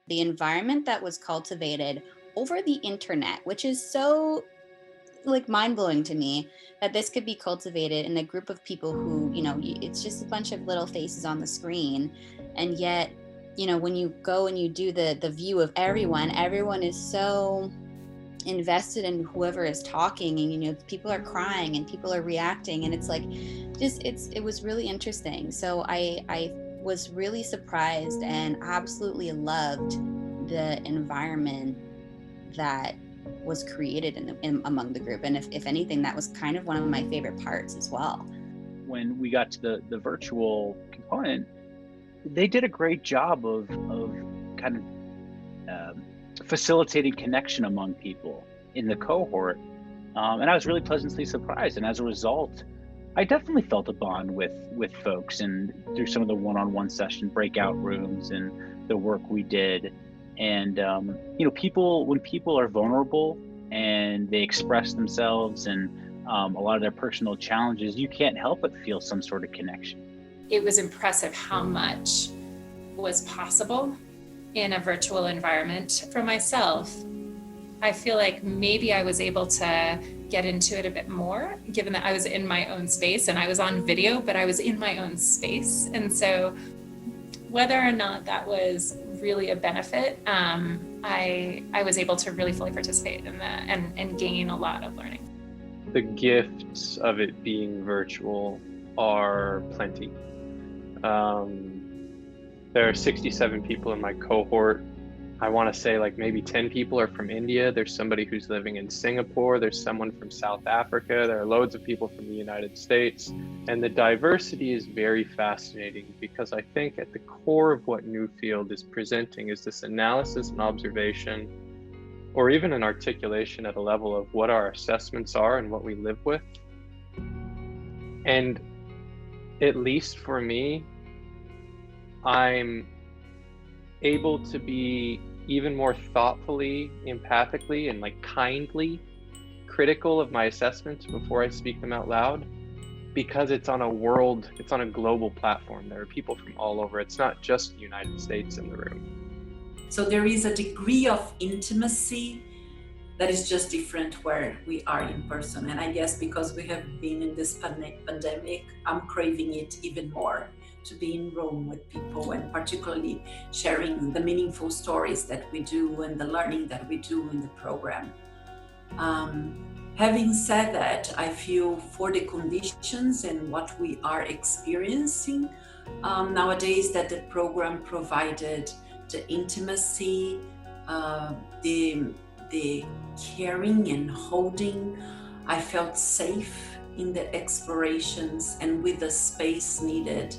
The environment that was cultivated over the internet, which is so like mind blowing to me that this could be cultivated in a group of people who, it's just a bunch of little faces on the screen. And yet, when you go and you do the view of everyone is so invested in whoever is talking, and people are crying and people are reacting, and it's like just it was really interesting. So I was really surprised and absolutely loved the environment that was created among the group. And if anything, that was kind of one of my favorite parts as well. When we got to the virtual component, they did a great job of kind of facilitating connection among people in the cohort. And I was really pleasantly surprised. And as a result, I definitely felt a bond with folks, and through some of the one-on-one session breakout rooms and the work we did. And when people are vulnerable and they express themselves and a lot of their personal challenges, you can't help but feel some sort of connection. It was impressive how much was possible in a virtual environment. For myself, I feel like maybe I was able to get into it a bit more, given that I was in my own space and I was on video, but I was in my own space. And so whether or not that was really a benefit, I was able to really fully participate in that and gain a lot of learning. The gifts of it being virtual are plenty. There are 67 people in my cohort. I want to say like maybe 10 people are from India. There's somebody who's living in Singapore. There's someone from South Africa. There are loads of people from the United States. And the diversity is very fascinating, because I think at the core of what Newfield is presenting is this analysis and observation, or even an articulation at a level of what our assessments are and what we live with. And at least for me, I'm able to be even more thoughtfully, empathically, and like kindly critical of my assessments before I speak them out loud, because it's on a global platform. There are people from all over. It's not just the United States in the room. So there is a degree of intimacy that is just different where we are in person. And I guess because we have been in this pandemic, I'm craving it even more, to be in Rome with people, and particularly sharing the meaningful stories that we do and the learning that we do in the program. Having said that, I feel for the conditions and what we are experiencing nowadays, that the program provided the intimacy, the caring and holding. I felt safe in the explorations and with the space needed,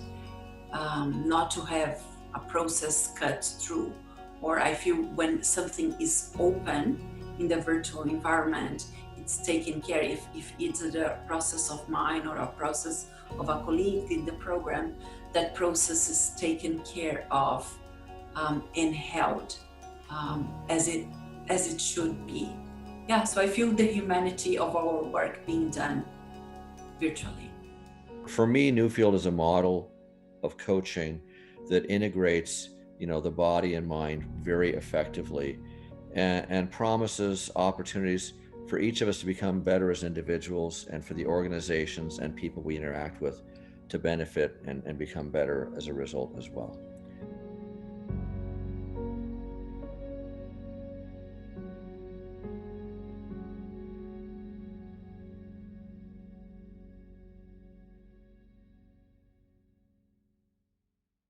not to have a process cut through. Or I feel when something is open in the virtual environment, it's taken care. If it's a process of mine or a process of a colleague in the program, that process is taken care of and held as it should be. Yeah, so I feel the humanity of our work being done virtually. For me, Newfield is a model of coaching that integrates, the body and mind very effectively, and promises opportunities for each of us to become better as individuals, and for the organizations and people we interact with to benefit and become better as a result as well.